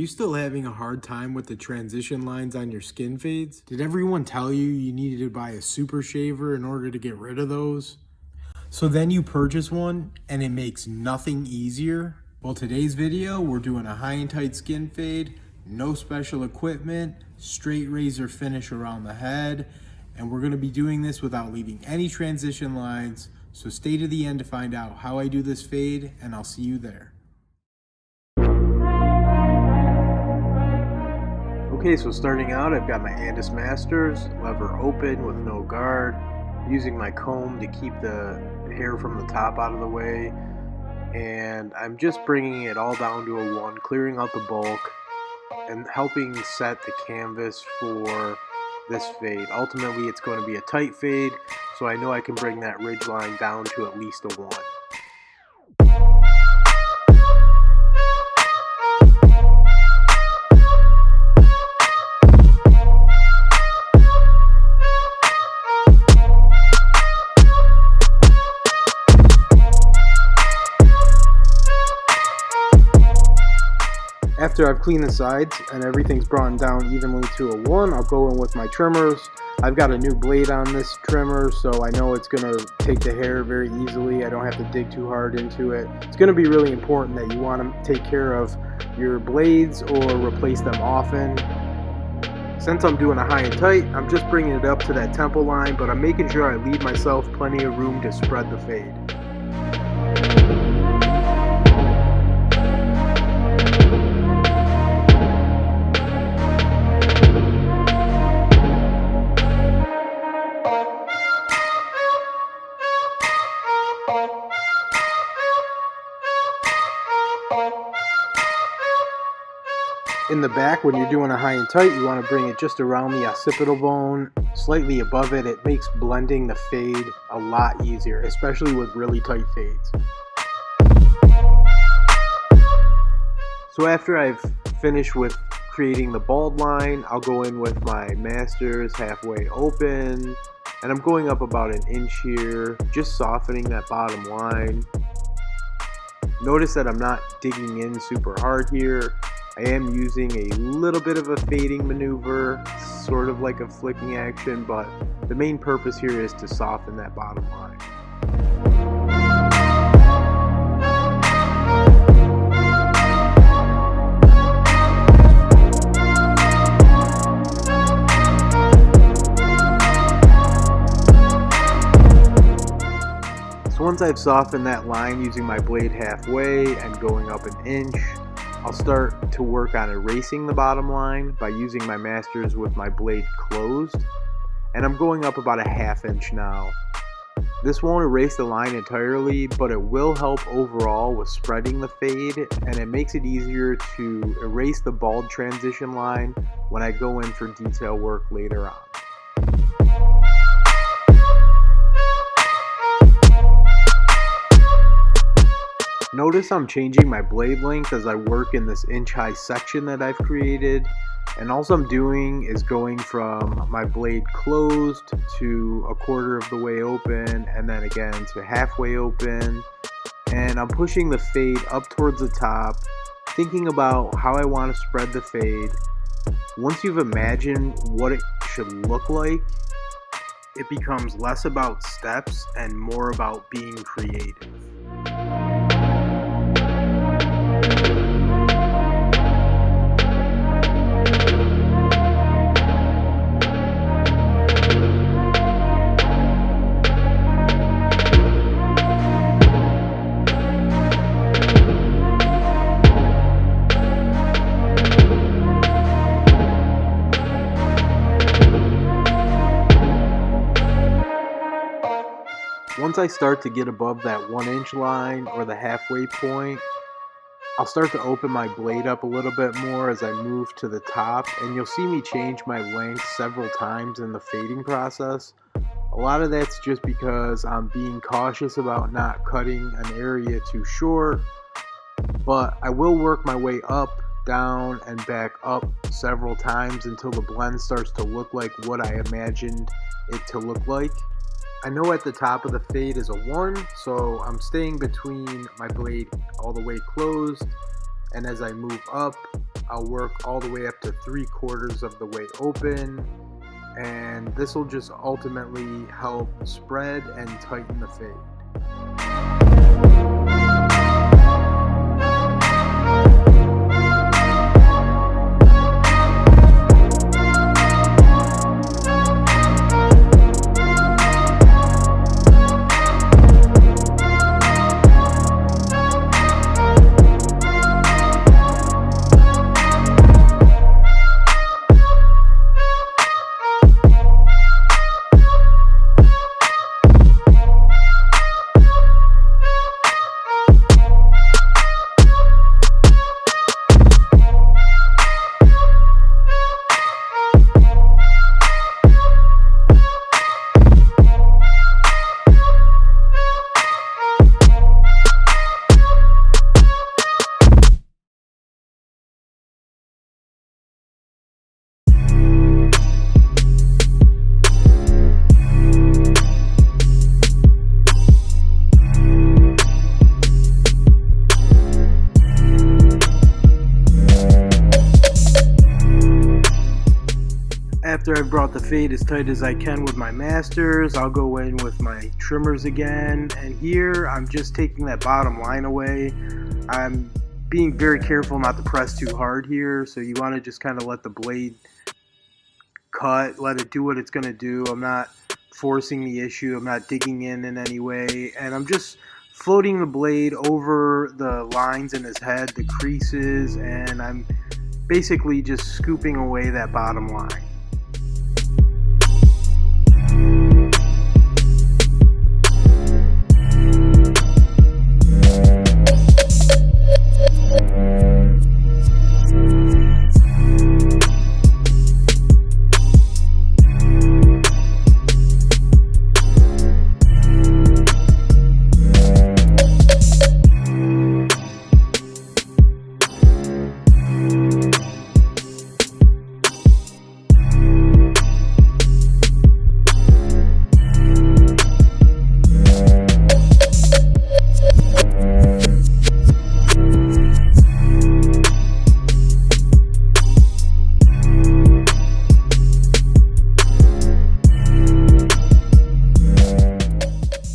you still having a hard time with the transition lines on your skin fades? Did everyone tell you you needed to buy a super shaver in order to get rid of those? So then you purchase one and it makes nothing easier? Well, today's video, we're doing a high and tight skin fade, no special equipment, straight razor finish around the head, and we're gonna be doing this without leaving any transition lines. So stay to the end to find out how I do this fade, and I'll see you there. Okay, so starting out, I've got my Andis Masters, lever open with no guard, using my comb to keep the hair from the top out of the way, and I'm just bringing it all down to a 1, clearing out the bulk, and helping set the canvas for this fade. Ultimately, it's going to be a tight fade, so I know I can bring that ridge line down to at least a 1. After I've cleaned the sides and everything's brought down evenly to a 1, I'll go in with my trimmers. I've got a new blade on this trimmer, so I know it's going to take the hair very easily. I don't have to dig too hard into it. It's going to be really important that you want to take care of your blades or replace them often. Since I'm doing a high and tight, I'm just bringing it up to that temple line, but I'm making sure I leave myself plenty of room to spread the fade. In the back, when you're doing a high and tight, you want to bring it just around the occipital bone, slightly above it. It makes blending the fade a lot easier, especially with really tight fades. So after I've finished with creating the bald line, I'll go in with my Masters halfway open, and I'm going up about 1 inch here, just softening that bottom line. Notice that I'm not digging in super hard here. I am using a little bit of a fading maneuver, sort of like a flicking action, but the main purpose here is to soften that bottom line. So once I've softened that line using my blade halfway and going up 1 inch, I'll start to work on erasing the bottom line by using my Masters with my blade closed, and I'm going up about 1/2 inch now. This won't erase the line entirely, but it will help overall with spreading the fade, and it makes it easier to erase the bald transition line when I go in for detail work later on. Notice I'm changing my blade length as I work in this inch-high section that I've created, and all I'm doing is going from my blade closed to 1/4 of the way open, and then again to halfway open, and I'm pushing the fade up towards the top, thinking about how I want to spread the fade. Once you've imagined what it should look like, it becomes less about steps and more about being creative. Once I start to get above that 1 inch line or the halfway point, I'll start to open my blade up a little bit more as I move to the top, and you'll see me change my length several times in the fading process. A lot of that's just because I'm being cautious about not cutting an area too short, but I will work my way up, down, and back up several times until the blend starts to look like what I imagined it to look like. I know at the top of the fade is a 1, so I'm staying between my blade all the way closed, and as I move up, I'll work all the way up to 3/4 of the way open, and this will just ultimately help spread and tighten the fade. After I've brought the fade as tight as I can with my masters, I'll go in with my trimmers again, and here I'm just taking that bottom line away. I'm being very careful not to press too hard here, so you want to just kind of let the blade cut, let it do what it's going to do. I'm not forcing the issue, I'm not digging in any way, and I'm just floating the blade over the lines in his head, the creases, and I'm basically just scooping away that bottom line.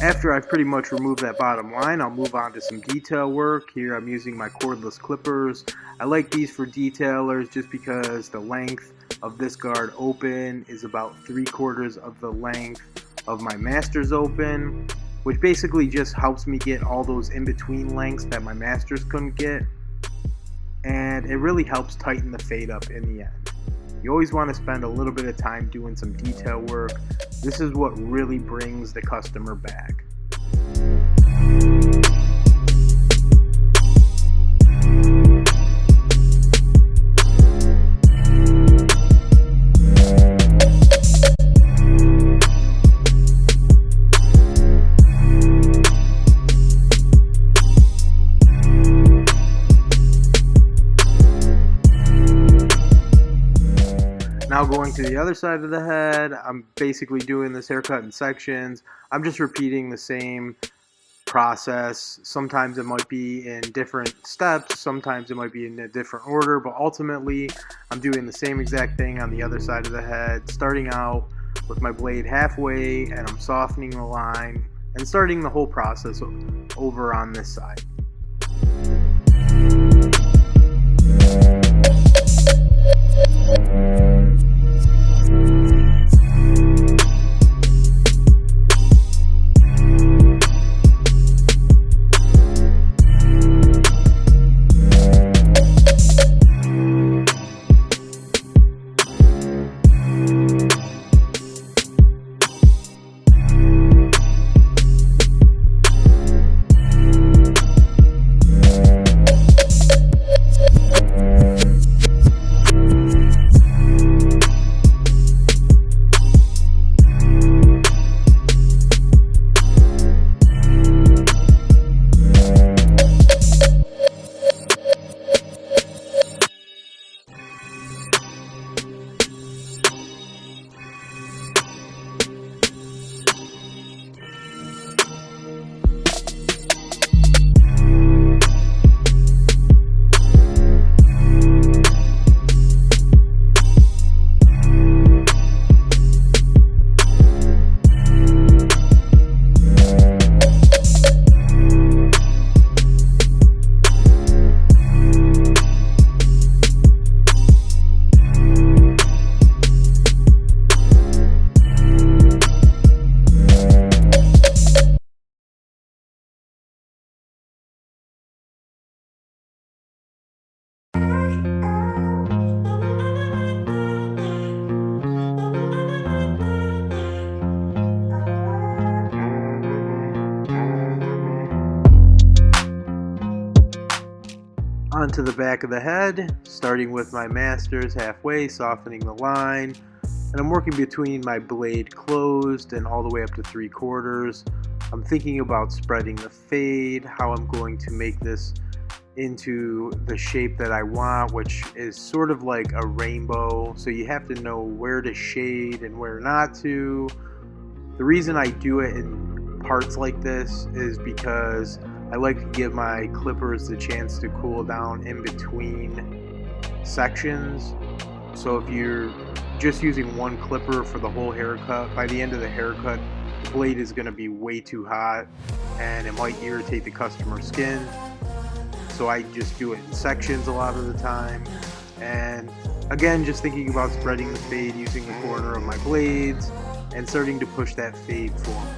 After I've pretty much removed that bottom line, I'll move on to some detail work. Here I'm using my cordless clippers. I like these for detailers just because the length of this guard open is about 3/4 of the length of my masters open, which basically just helps me get all those in-between lengths that my masters couldn't get, and it really helps tighten the fade up in the end. You always want to spend a little bit of time doing some detail work. This is what really brings the customer back. Now going to the other side of the head, I'm basically doing this haircut in sections. I'm just repeating the same process. Sometimes it might be in different steps, sometimes it might be in a different order, but ultimately I'm doing the same exact thing on the other side of the head, starting out with my blade halfway, and I'm softening the line and starting the whole process over on this side. onto the back of the head, starting with my masters halfway, softening the line, and I'm working between my blade closed and all the way up to 3/4. I'm thinking about spreading the fade, how I'm going to make this into the shape that I want, which is sort of like a rainbow, so you have to know where to shade and where not to. The reason I do it in parts like this is because I like to give my clippers the chance to cool down in between sections. So if you're just using one clipper for the whole haircut, by the end of the haircut, the blade is going to be way too hot and it might irritate the customer's skin. So I just do it in sections a lot of the time. And again, just thinking about spreading the fade using the corner of my blades and starting to push that fade forward.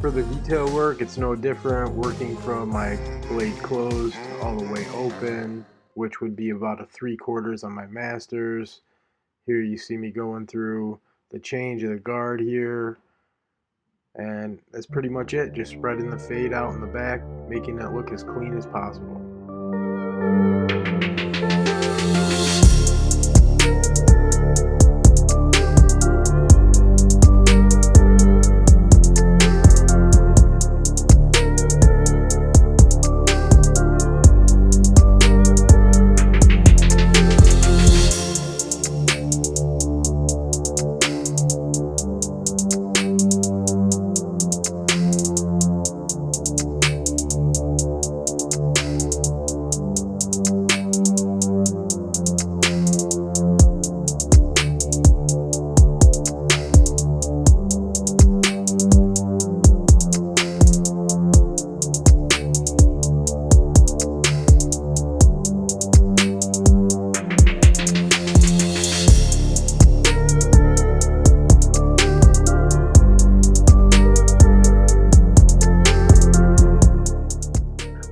For the detail work, it's no different, working from my blade closed all the way open, which would be about a 3/4 on my masters. Here you see me going through the change of the guard here, and that's pretty much it, just spreading the fade out in the back, making it look as clean as possible.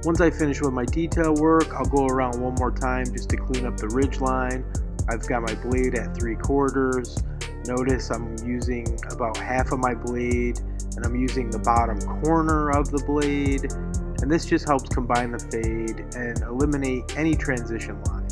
Once I finish with my detail work, I'll go around one more time just to clean up the ridge line. I've got my blade at 3/4. Notice I'm using about half of my blade and I'm using the bottom corner of the blade. And this just helps combine the fade and eliminate any transition lines.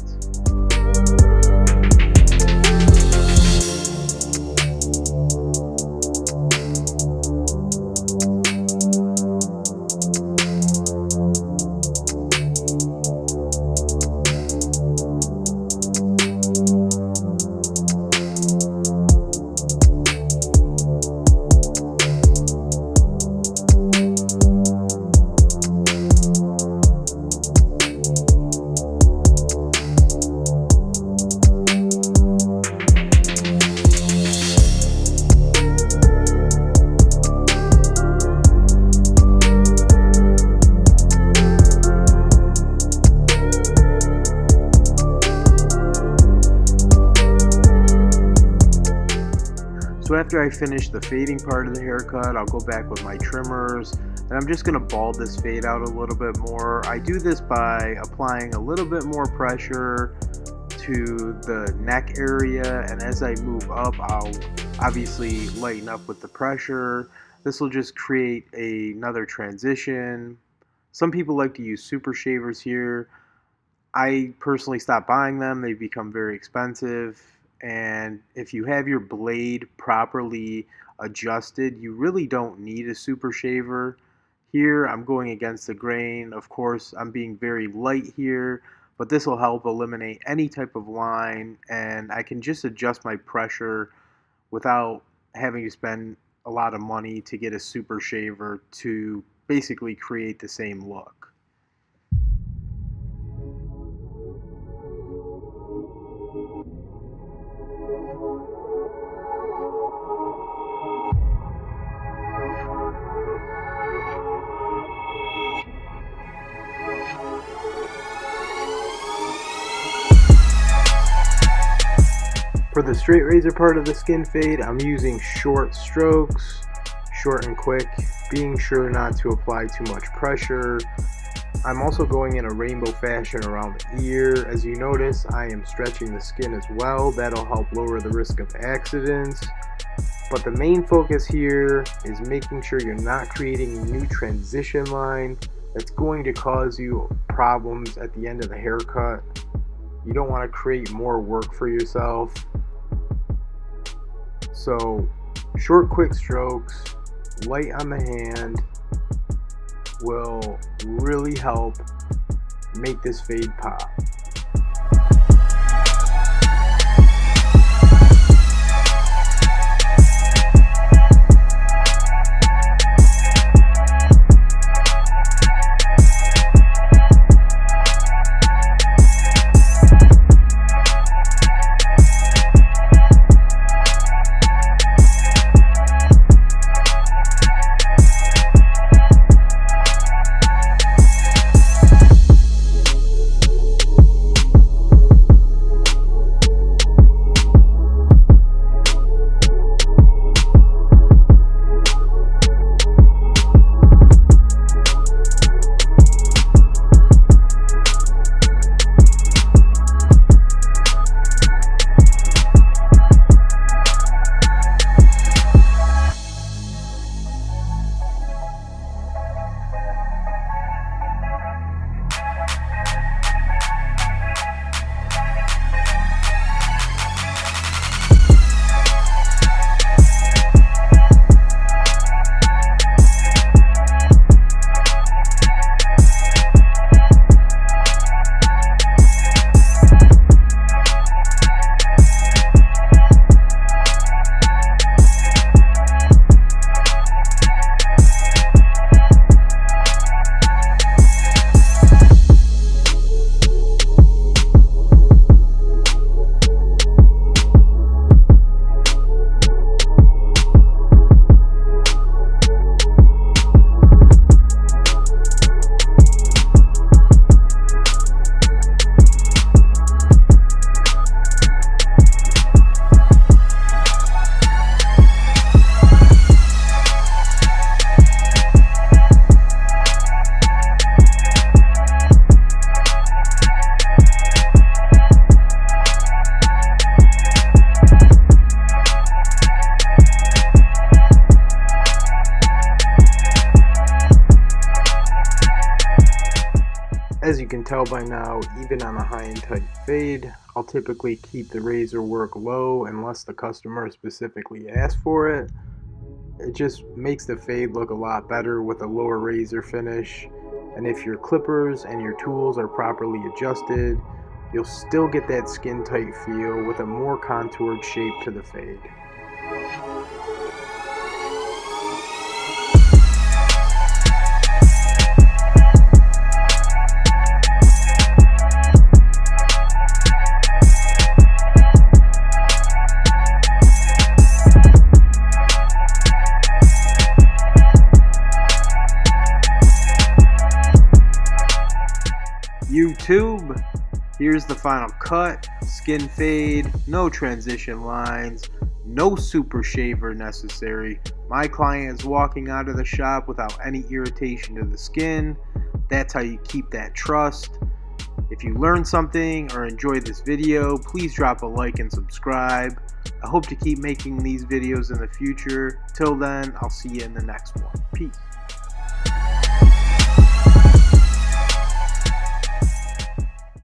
So after I finish the fading part of the haircut, I'll go back with my trimmers and I'm just going to bald this fade out a little bit more. I do this by applying a little bit more pressure to the neck area, and as I move up, I'll obviously lighten up with the pressure. This will just create another transition. Some people like to use super shavers here. I personally stopped buying them. They've become very expensive. And if you have your blade properly adjusted, you really don't need a super shaver. Here I'm going against the grain. Of course, I'm being very light here, but this will help eliminate any type of line, and I can just adjust my pressure without having to spend a lot of money to get a super shaver to basically create the same look. For the straight razor part of the skin fade, I'm using short strokes, short and quick, being sure not to apply too much pressure. I'm also going in a rainbow fashion around the ear. As you notice, I am stretching the skin as well. That'll help lower the risk of accidents. But the main focus here is making sure you're not creating a new transition line that's going to cause you problems at the end of the haircut. You don't want to create more work for yourself. So short, quick strokes, light on the hand will really help make this fade pop. As you can tell by now, even on a high and tight fade, I'll typically keep the razor work low unless the customer specifically asks for it. It just makes the fade look a lot better with a lower razor finish, and if your clippers and your tools are properly adjusted, you'll still get that skin tight feel with a more contoured shape to the fade. YouTube, here's the final cut. Skin fade, no transition lines, no super shaver necessary. My client is walking out of the shop without any irritation to the skin. That's how you keep that trust. If you learned something or enjoyed this video, please drop a like and subscribe. I hope to keep making these videos in the future. Till then, I'll see you in the next one. Peace.